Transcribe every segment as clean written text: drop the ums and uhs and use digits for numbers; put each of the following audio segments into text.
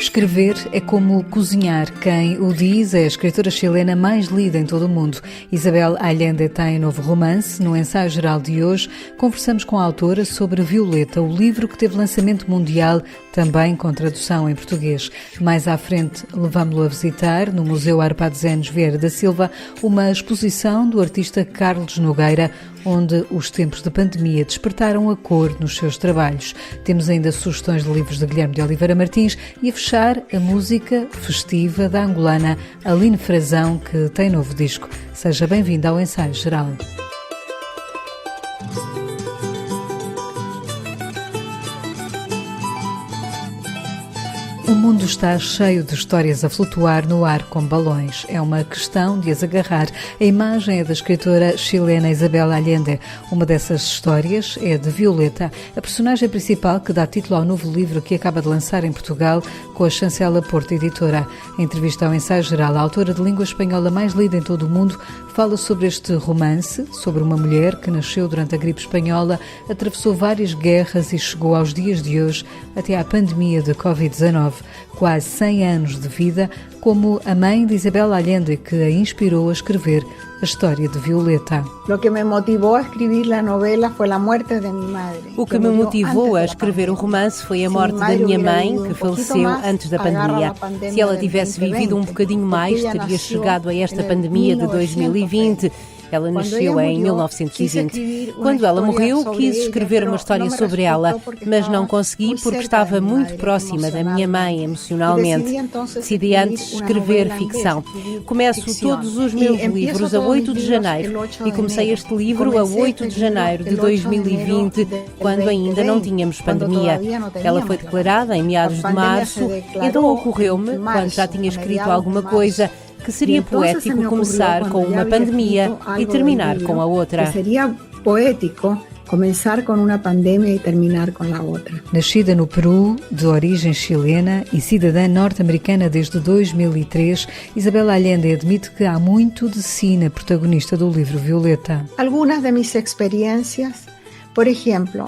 Escrever é como cozinhar. Quem o diz é a escritora chilena mais lida em todo o mundo. Isabel Allende tem novo romance. No ensaio geral de hoje, conversamos com a autora sobre Violeta, o livro que teve lançamento mundial, também com tradução em português. Mais à frente, levámo-lo a visitar, no Museu Arpadezenos Vieira da Silva, uma exposição do artista Carlos Nogueira, onde os tempos de pandemia despertaram a cor nos seus trabalhos. Temos ainda sugestões de livros de Guilherme de Oliveira Martins e, a fechar, a música festiva da angolana Aline Frazão, que tem novo disco. Seja bem-vinda ao Ensaio Geral. O mundo está cheio de histórias a flutuar no ar como balões. É uma questão de as agarrar. A imagem é da escritora chilena Isabel Allende. Uma dessas histórias é de Violeta, a personagem principal que dá título ao novo livro que acaba de lançar em Portugal com a Chancela Porto Editora. Em entrevista ao Ensaio Geral, a autora de língua espanhola mais lida em todo o mundo fala sobre este romance, sobre uma mulher que nasceu durante a gripe espanhola, atravessou várias guerras e chegou aos dias de hoje até à pandemia de Covid-19. Quase 100 anos de vida, como a mãe de Isabel Allende, que a inspirou a escrever a história de Violeta. O que me motivou a escrever a novela foi a morte de minha madre. O que me motivou a escrever o romance foi a morte da minha mãe, que faleceu antes da pandemia. Se ela tivesse vivido um bocadinho mais, teria chegado a esta pandemia de 2020. Ela nasceu em 1920. Quando ela morreu, quis escrever uma história sobre ela, mas não consegui porque estava muito próxima da minha mãe emocionalmente. Decidi antes escrever ficção. Começo todos os meus livros a 8 de janeiro e comecei este livro a 8 de janeiro de 2020, quando ainda não tínhamos pandemia. Ela foi declarada em meados de março, então ocorreu-me, quando já tinha escrito alguma coisa, que seria poético começar com uma pandemia e terminar com a outra. Seria poético começar com uma pandemia e terminar com a outra. Nascida no Peru, de origem chilena e cidadã norte-americana desde 2003, Isabel Allende admite que há muito de si na protagonista do livro Violeta. Algumas de minhas experiências. Por exemplo,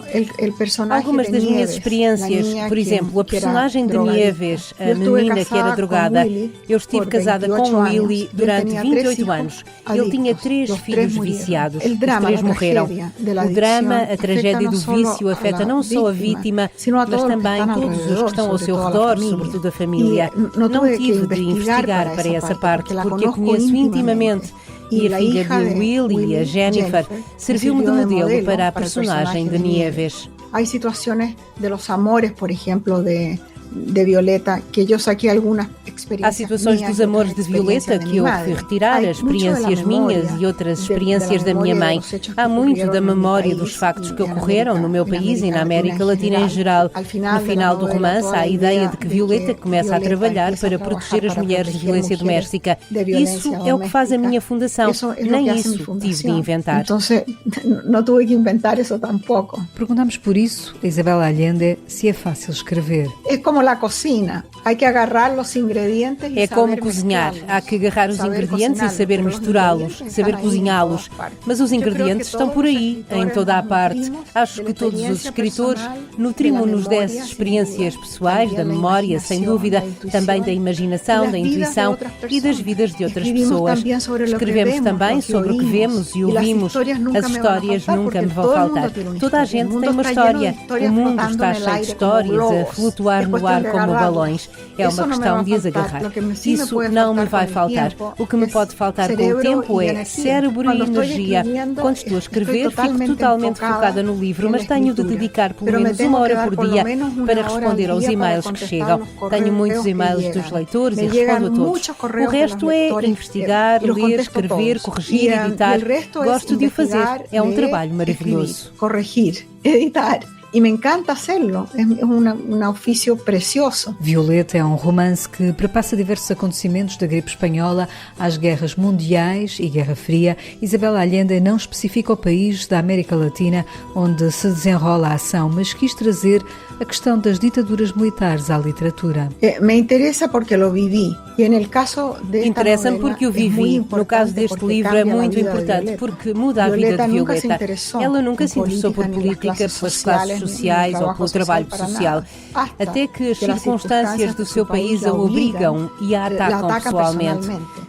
algumas das minhas experiências, por exemplo, a personagem de Nieves, a menina que era drogada, eu estive casada com Willy durante 28 anos. Ele tinha 3 filhos viciados, os 3 morreram. O drama, a tragédia do vício afeta não só a vítima, mas também todos os que estão ao seu redor, sobretudo a família. Não tive de investigar para essa parte, porque eu conheço intimamente. E a filha de Will, a Jennifer, serviu-me de modelo para a personagem de Nieves. Há situações de los amores, por exemplo, de Violeta, que eu saquei algumas experiências. Há situações dos amores de Violeta que eu fui retirar, as experiências minhas e outras experiências da minha mãe. Há muito da memória dos factos que ocorreram no meu país e na América Latina em geral. No final do romance, há a ideia de que Violeta começa a trabalhar para proteger as mulheres de violência doméstica. Isso é o que faz a minha fundação. Nem isso tive de inventar. Então, não tive que inventar isso tampouco. Perguntamos por isso a Isabel Allende se é fácil escrever. É como a cocina, há que agarrar os ingredientes e é como cozinhar, há que agarrar os ingredientes e saber misturá-los, saber cozinhá-los. Mas os ingredientes estão por aí, em toda a parte. Acho que todos os escritores nutrimos-nos dessas experiências pessoais, da memória, sem dúvida, também da imaginação, da intuição e das vidas de outras pessoas. Escrevemos também sobre o que vemos e ouvimos. As histórias nunca me vão faltar. Toda a gente tem uma história. O mundo está cheio de histórias a flutuar no ar como balões. É uma questão de as agarrar. Isso não me vai faltar. O que me pode faltar com o tempo é cérebro e energia. Quando estou a escrever, fico totalmente focada no livro, mas tenho de dedicar pelo menos 1 hora por dia para responder aos e-mails que chegam. Tenho muitos e-mails dos leitores e respondo a todos. O resto é investigar, ler, escrever, corrigir, editar. Gosto de o fazer. É um trabalho maravilhoso. Corrigir, editar. E me encanta hacerlo, é um ofício precioso. Violeta é um romance que perpassa diversos acontecimentos da gripe espanhola às guerras mundiais e Guerra Fria. Isabel Allende não especifica o país da América Latina onde se desenrola a ação, mas quis trazer a questão das ditaduras militares à literatura. Me interessa porque lo vivi. Interessa-me porque o vivi. No caso deste livro é muito importante porque muda a vida de Violeta. Ela nunca se interessou por política, pelas classes sociais ou pelo trabalho social, até que as circunstâncias do seu país a obrigam e a atacam pessoalmente.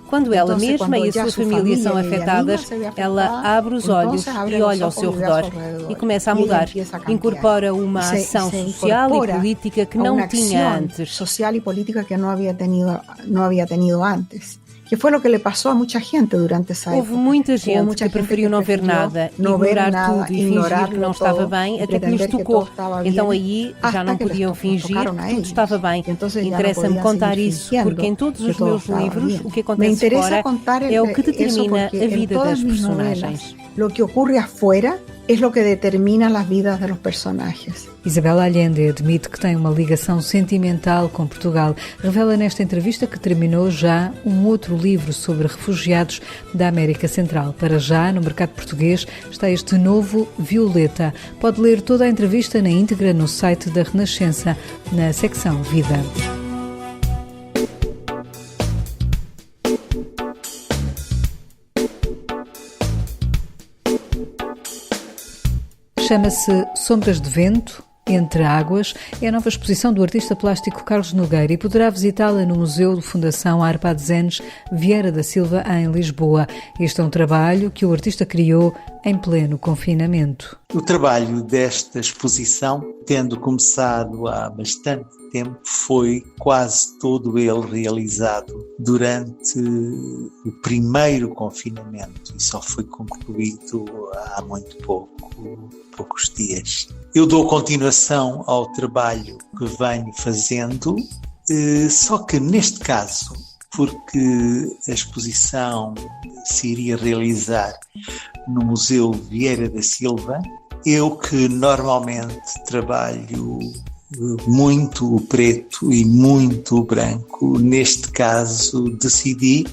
Quando ela mesma e a sua família são afetadas, ela abre os olhos e olha ao seu redor e começa a mudar. Incorpora uma ação social e política que não tinha antes. Social e política que não havia tenido antes. Que foi o que lhe passou a muita gente durante essa época. Houve muita gente que preferiu não ver nada, ignorar tudo e fingir que não estava bem, até que lhes tocou. Então aí já não podiam fingir que tudo estava bem. Interessa-me contar isso, porque em todos os meus livros o que acontece fora é o que determina a vida das personagens. O que ocorre afuera é o que determina as vidas dos personagens. Isabel Allende admite que tem uma ligação sentimental com Portugal. Revela nesta entrevista que terminou já um outro livro sobre refugiados da América Central. Para já, no mercado português, está este novo Violeta. Pode ler toda a entrevista na íntegra no site da Renascença, na secção Vida. Chama-se Sombras de Vento, Entre Águas. É a nova exposição do artista plástico Carlos Nogueira e poderá visitá-la no Museu de Fundação Arpad Zenes Vieira da Silva, em Lisboa. Este é um trabalho que o artista criou em pleno confinamento. O trabalho desta exposição, tendo começado há bastante tempo, foi quase todo ele realizado durante o primeiro confinamento e só foi concluído há muito poucos dias. Eu dou continuação ao trabalho que venho fazendo, só que neste caso, porque a exposição se iria realizar no Museu Vieira da Silva, eu que normalmente trabalho muito o preto e muito o branco, neste caso decidi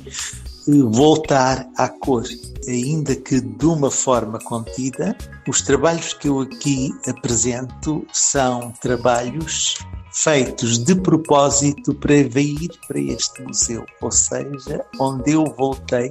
voltar à cor, ainda que de uma forma contida. Os trabalhos que eu aqui apresento são trabalhos feitos de propósito para ir para este museu, ou seja, onde eu voltei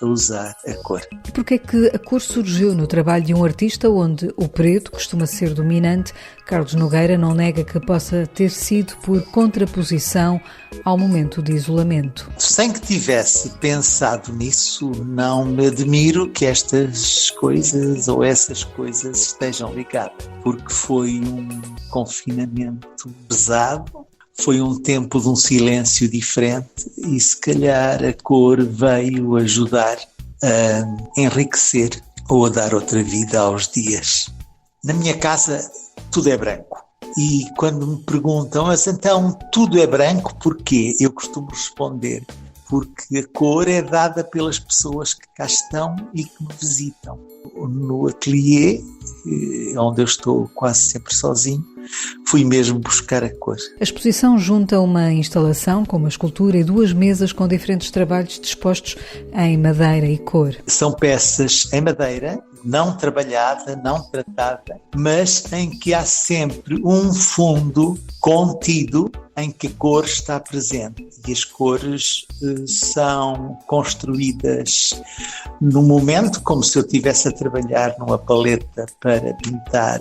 a usar a cor. Por que é que a cor surgiu no trabalho de um artista onde o preto costuma ser dominante? Carlos Nogueira não nega que possa ter sido por contraposição ao momento de isolamento. Sem que tivesse pensado nisso, não me admiro que estas coisas ou essas coisas estejam ligadas, porque foi um confinamento pesado. Foi um tempo de um silêncio diferente e se calhar a cor veio ajudar a enriquecer ou a dar outra vida aos dias. Na minha casa tudo é branco e quando me perguntam, mas então tudo é branco, porquê? Eu costumo responder, porque a cor é dada pelas pessoas que cá estão e que me visitam. No ateliê, onde eu estou quase sempre sozinho, fui mesmo buscar a cor. A exposição junta uma instalação com uma escultura e 2 mesas com diferentes trabalhos dispostos em madeira e cor. São peças em madeira, não trabalhada, não tratada, mas em que há sempre um fundo contido em que a cor está presente. E as cores são construídas no momento, como se eu estivesse a trabalhar numa paleta para pintar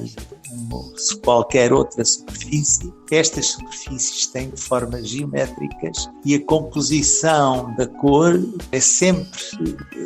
qualquer outra superfície. Estas superfícies têm formas geométricas e a composição da cor é sempre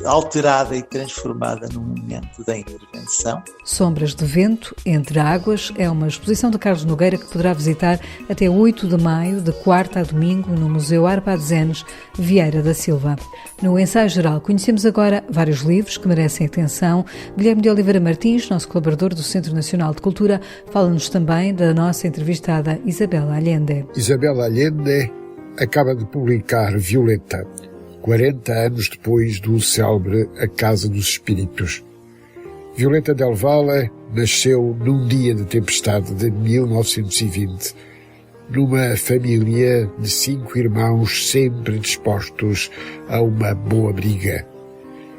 alterada e transformada no momento da intervenção. Sombras de Vento, Entre Águas é uma exposição de Carlos Nogueira que poderá visitar até 8 de maio, de quarta a domingo, no Museu Arpad Zenes Vieira da Silva. No ensaio geral, conhecemos agora vários livros que merecem atenção. Guilherme de Oliveira Martins, nosso colaborador do Centro Nacional de Cultura, fala-nos também da nossa entrevistada Isabel Allende. Isabel Allende acaba de publicar Violeta, 40 anos depois do célebre A Casa dos Espíritos. Violeta del Valle nasceu num dia de tempestade de 1920, numa família de 5 irmãos sempre dispostos a uma boa briga.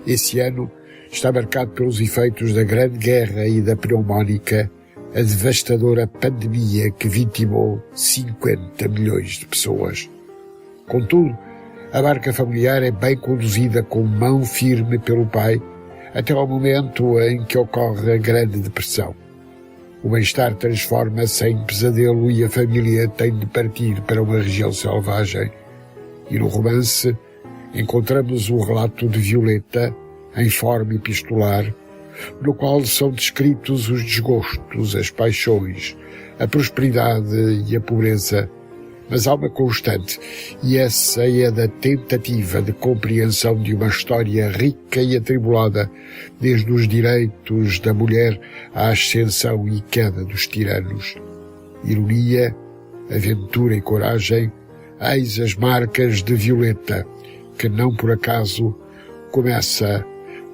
Esse ano está marcado pelos efeitos da Grande Guerra e da pneumónica, a devastadora pandemia que vitimou 50 milhões de pessoas. Contudo, a barca familiar é bem conduzida com mão firme pelo pai, até ao momento em que ocorre a Grande Depressão. O bem-estar transforma-se em pesadelo e a família tem de partir para uma região selvagem. E no romance encontramos o relato de Violeta, em forma epistolar, no qual são descritos os desgostos, as paixões, a prosperidade e a pobreza. Mas há uma constante, e essa é da tentativa de compreensão de uma história rica e atribulada, desde os direitos da mulher à ascensão e queda dos tiranos. Ironia, aventura e coragem, eis as marcas de Violeta, que não por acaso começa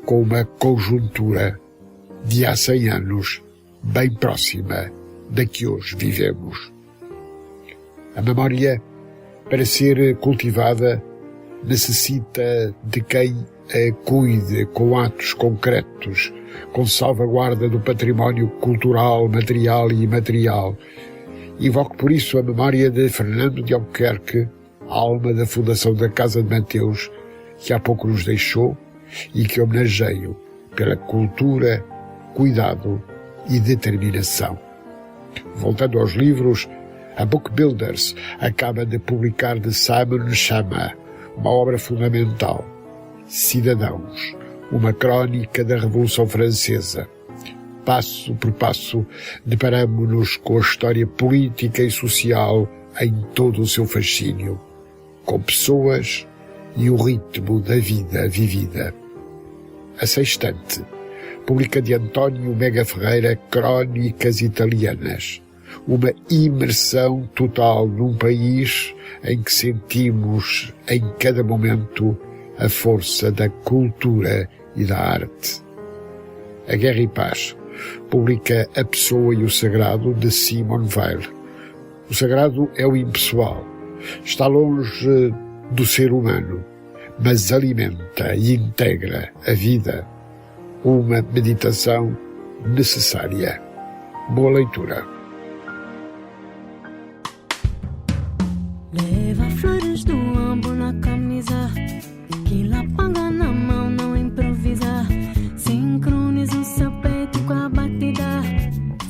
com uma conjuntura de há 100 anos, bem próxima da que hoje vivemos. A memória, para ser cultivada, necessita de quem a cuide com atos concretos, com salvaguarda do património cultural, material e imaterial. Invoco por isso a memória de Fernando de Albuquerque, alma da fundação da Casa de Mateus, que há pouco nos deixou e que homenageio pela cultura, cuidado e determinação. Voltando aos livros, a Book Builders acaba de publicar de Simon Schama uma obra fundamental, Cidadãos, uma crónica da Revolução Francesa. Passo por passo, deparamo-nos com a história política e social em todo o seu fascínio, com pessoas e o ritmo da vida vivida. A Sextante publica de António Mega Ferreira Crónicas Italianas, uma imersão total num país em que sentimos em cada momento a força da cultura e da arte. A Guerra e Paz publica A Pessoa e o Sagrado, de Simone Weil. O sagrado é o impessoal, está longe do ser humano, mas alimenta e integra a vida. Uma meditação necessária. Boa leitura. Leva flores do ambo na camisa, que lapanga na mão, não improvisa. Sincroniza o seu peito com a batida,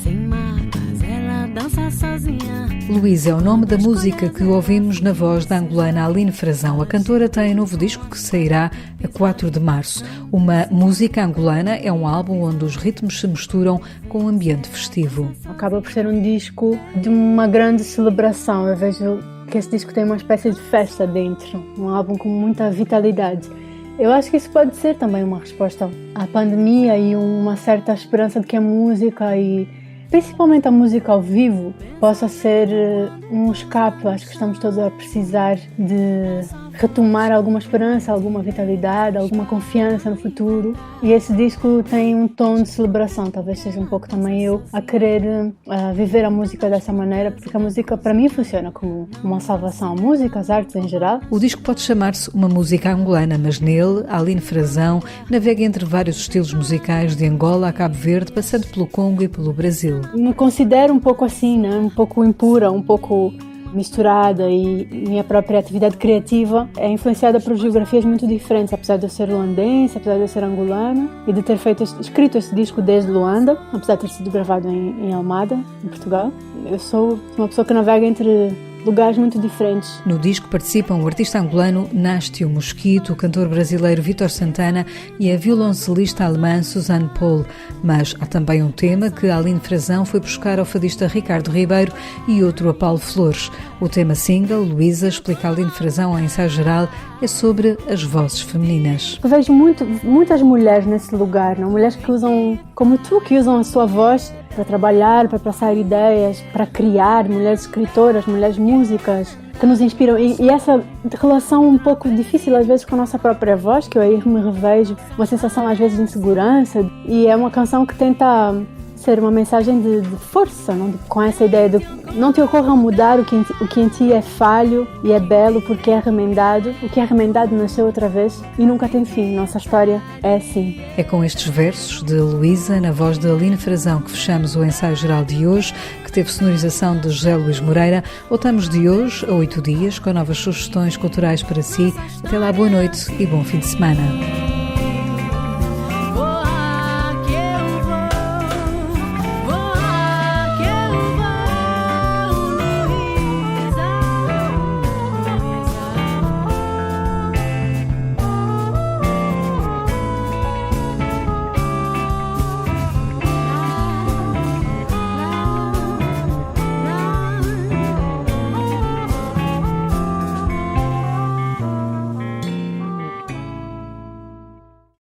sem marcas, ela dança sozinha. Luísa é o nome da música que ouvimos na voz da angolana Aline Frazão. A cantora tem um novo disco que sairá a 4 de março. Uma música angolana é um álbum onde os ritmos se misturam com um ambiente festivo. Acaba por ser um disco de uma grande celebração. Eu vejo que esse disco tem uma espécie de festa dentro, um álbum com muita vitalidade. Eu acho que isso pode ser também uma resposta à pandemia e uma certa esperança de que a música e principalmente a música ao vivo possa ser um escape. Acho que estamos todos a precisar de retomar alguma esperança, alguma vitalidade, alguma confiança no futuro. E esse disco tem um tom de celebração. Talvez seja um pouco também eu a querer viver a música dessa maneira, porque a música para mim funciona como uma salvação. A música, as artes em geral. O disco pode chamar-se Uma Música Angolana, mas nele, Aline Frazão navega entre vários estilos musicais de Angola a Cabo Verde, passando pelo Congo e pelo Brasil. Me considero um pouco assim, né? Um pouco impura, um pouco misturada, e minha própria atividade criativa é influenciada por geografias muito diferentes, apesar de eu ser luandense, apesar de eu ser angolana e de ter escrito esse disco desde Luanda, apesar de ter sido gravado em Almada, em Portugal. Eu sou uma pessoa que navega entre lugares muito diferentes. No disco participam o artista angolano Nástio Mosquito, o cantor brasileiro Vítor Santana e a violoncelista alemã Suzanne Paul. Mas há também um tema que a Aline Frazão foi buscar ao fadista Ricardo Ribeiro e outro a Paulo Flores. O tema single, Luísa, explica a Aline Frazão em ensaio geral, é sobre as vozes femininas. Eu vejo muitas mulheres nesse lugar, não? Mulheres que usam, como tu, que usam a sua voz para trabalhar, para passar ideias, para criar, mulheres escritoras, mulheres músicas, que nos inspiram. E essa relação um pouco difícil às vezes com a nossa própria voz, que eu aí me revejo, uma sensação às vezes de insegurança, e é uma canção que tenta ser uma mensagem de força, não? Com essa ideia de não te ocorra mudar o que em ti é falho e é belo porque é remendado. O que é remendado nasceu outra vez e nunca tem fim. Nossa história é assim. É com estes versos de Luísa, na voz de Aline Frazão, que fechamos o ensaio geral de hoje, que teve sonorização de José Luís Moreira. Voltamos de hoje a 8 dias com novas sugestões culturais para si. Até lá, boa noite e bom fim de semana.